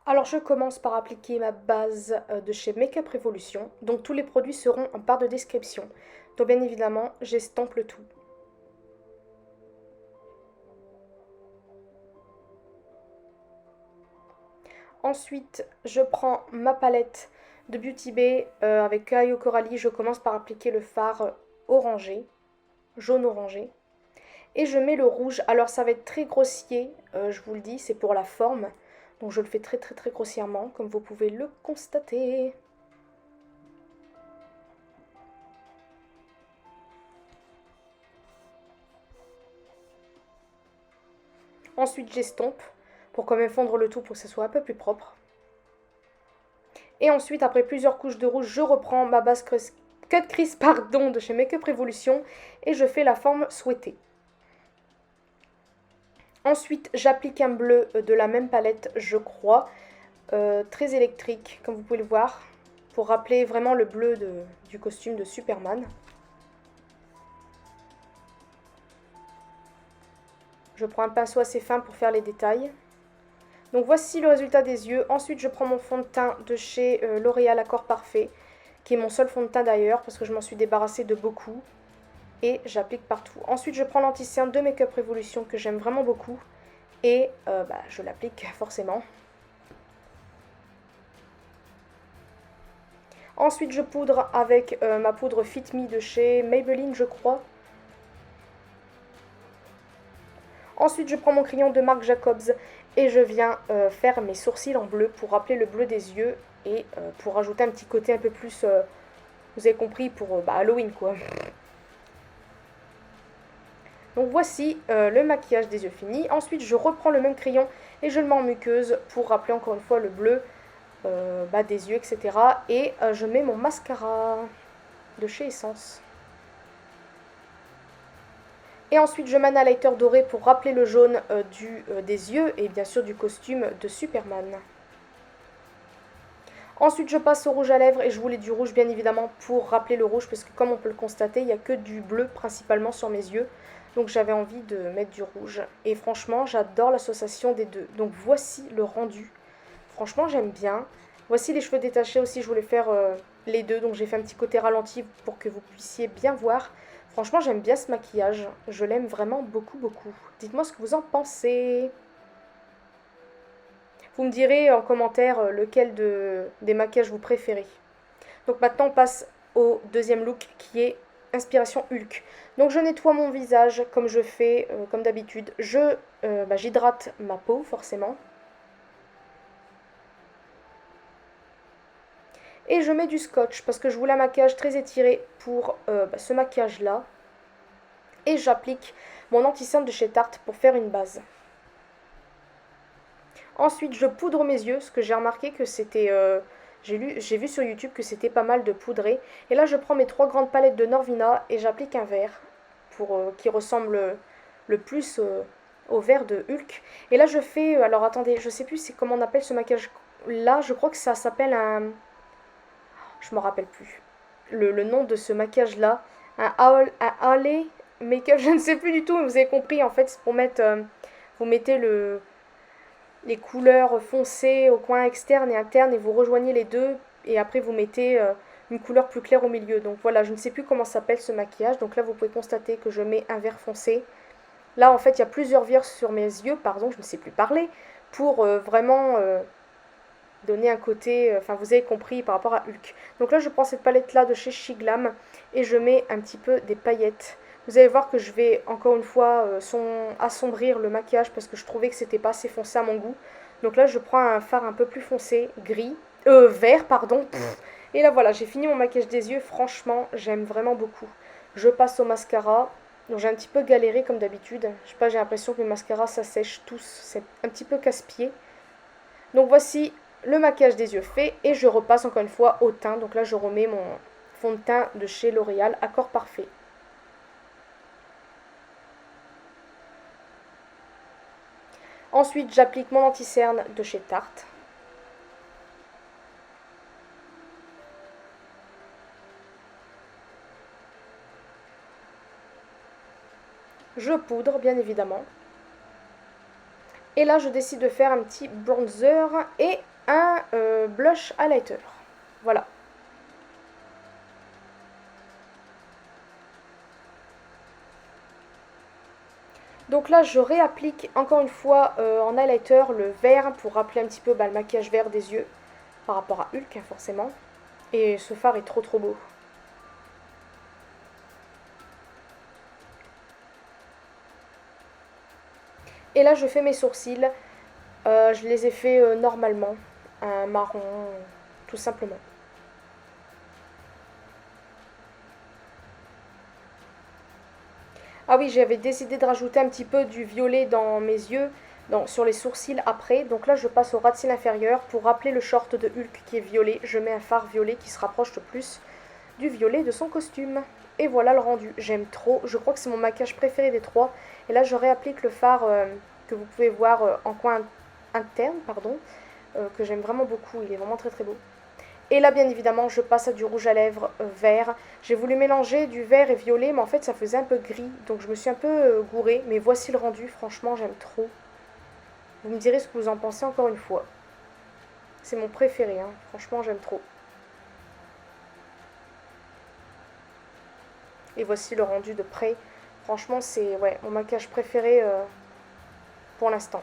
Alors je commence par appliquer ma base de chez Makeup Revolution. Donc tous les produits seront en barre de description. Donc bien évidemment, j'estompe le tout. Ensuite, je prends ma palette de Beauty Bay avec Caio Coralie. Je commence par appliquer le fard orangé, jaune orangé. Et je mets le rouge. Alors ça va être très grossier, je vous le dis, c'est pour la forme. Donc je le fais très très très grossièrement, comme vous pouvez le constater. Ensuite, j'estompe pour quand même fondre le tout pour que ce soit un peu plus propre. Et ensuite, après plusieurs couches de rouge, je reprends ma base Cut Crease pardon, de chez Makeup Revolution et je fais la forme souhaitée. Ensuite, j'applique un bleu de la même palette, je crois, très électrique, comme vous pouvez le voir, pour rappeler vraiment le bleu du costume de Superman. Je prends un pinceau assez fin pour faire les détails. Donc voici le résultat des yeux. Ensuite, je prends mon fond de teint de chez L'Oréal Accord Parfait, qui est mon seul fond de teint d'ailleurs, parce que je m'en suis débarrassée de beaucoup. Et j'applique partout. Ensuite, je prends l'anti-cerne de Makeup Revolution, que j'aime vraiment beaucoup. Et je l'applique forcément. Ensuite, je poudre avec ma poudre Fit Me de chez Maybelline, je crois. Ensuite, je prends mon crayon de Marc Jacobs et je viens faire mes sourcils en bleu pour rappeler le bleu des yeux et pour ajouter un petit côté un peu plus, vous avez compris, pour Halloween quoi. Donc voici le maquillage des yeux fini. Ensuite, je reprends le même crayon et je le mets en muqueuse pour rappeler encore une fois le bleu des yeux, etc. Et je mets mon mascara de chez Essence. Et ensuite, je mets un highlighter doré pour rappeler le jaune des yeux et bien sûr du costume de Superman. Ensuite, je passe au rouge à lèvres et je voulais du rouge bien évidemment pour rappeler le rouge parce que comme on peut le constater, il n'y a que du bleu principalement sur mes yeux. Donc j'avais envie de mettre du rouge. Et franchement, j'adore l'association des deux. Donc voici le rendu. Franchement, j'aime bien. Voici les cheveux détachés aussi, je voulais faire les deux. Donc j'ai fait un petit côté ralenti pour que vous puissiez bien voir. Franchement, j'aime bien ce maquillage. Je l'aime vraiment beaucoup, beaucoup. Dites-moi ce que vous en pensez. Vous me direz en commentaire lequel des maquillages vous préférez. Donc maintenant, on passe au deuxième look qui est inspiration Hulk. Donc je nettoie mon visage comme je fais, comme d'habitude. J'hydrate ma peau forcément. Et je mets du scotch parce que je voulais un maquillage très étiré pour ce maquillage-là. Et j'applique mon anti-cerne de chez Tarte pour faire une base. Ensuite, je poudre mes yeux, parce que j'ai remarqué que c'était... j'ai vu sur YouTube que c'était pas mal de poudrer. Et là, je prends mes trois grandes palettes de Norvina et j'applique un vert pour qui ressemble le plus au vert de Hulk. Et là, je fais... alors attendez, je sais plus c'est comment on appelle ce maquillage là. Je crois que ça s'appelle un... Je me rappelle plus. Le nom de ce maquillage là. Un Halley Makeup, je ne sais plus du tout, mais vous avez compris. En fait, c'est pour mettre... vous mettez les couleurs foncées au coin externe et interne et vous rejoignez les deux et après vous mettez une couleur plus claire au milieu. Donc voilà, je ne sais plus comment s'appelle ce maquillage. Donc là, vous pouvez constater que je mets un vert foncé. Là, en fait, il y a plusieurs verres sur mes yeux, pardon, je ne sais plus parler, pour vraiment donner un côté, enfin vous avez compris par rapport à Hulk. Donc là, je prends cette palette-là de chez Shiglam et je mets un petit peu des paillettes. Vous allez voir que je vais encore une fois assombrir le maquillage parce que je trouvais que c'était pas assez foncé à mon goût. Donc là, je prends un fard un peu plus foncé, vert, pardon. Et là, voilà, j'ai fini mon maquillage des yeux. Franchement, j'aime vraiment beaucoup. Je passe au mascara. Donc j'ai un petit peu galéré comme d'habitude. Je sais pas, j'ai l'impression que les mascaras, ça sèche tous. C'est un petit peu casse-pied. Donc voici le maquillage des yeux fait. Et je repasse encore une fois au teint. Donc là, je remets mon fond de teint de chez L'Oréal, Accord Parfait. Ensuite, j'applique mon anti-cerne de chez Tarte. Je poudre, bien évidemment. Et là, je décide de faire un petit bronzer et un blush highlighter. Voilà. Donc là, je réapplique encore une fois en highlighter le vert pour rappeler un petit peu le maquillage vert des yeux par rapport à Hulk, hein, forcément. Et ce fard est trop trop beau. Et là, je fais mes sourcils. Je les ai fait normalement, un marron, tout simplement. Ah oui, j'avais décidé de rajouter un petit peu du violet dans mes yeux, sur les sourcils après. Donc là, je passe au ras de cils inférieur pour rappeler le short de Hulk qui est violet. Je mets un fard violet qui se rapproche le plus du violet de son costume. Et voilà le rendu. J'aime trop. Je crois que c'est mon maquillage préféré des trois. Et là, je réapplique le fard que vous pouvez voir en coin interne, pardon, que j'aime vraiment beaucoup. Il est vraiment très très beau. Et là, bien évidemment, je passe à du rouge à lèvres vert. J'ai voulu mélanger du vert et violet, mais en fait, ça faisait un peu gris. Donc, je me suis un peu gourée. Mais voici le rendu. Franchement, j'aime trop. Vous me direz ce que vous en pensez encore une fois. C'est mon préféré, hein. Franchement, j'aime trop. Et voici le rendu de près. Franchement, c'est ouais, mon maquillage préféré pour l'instant.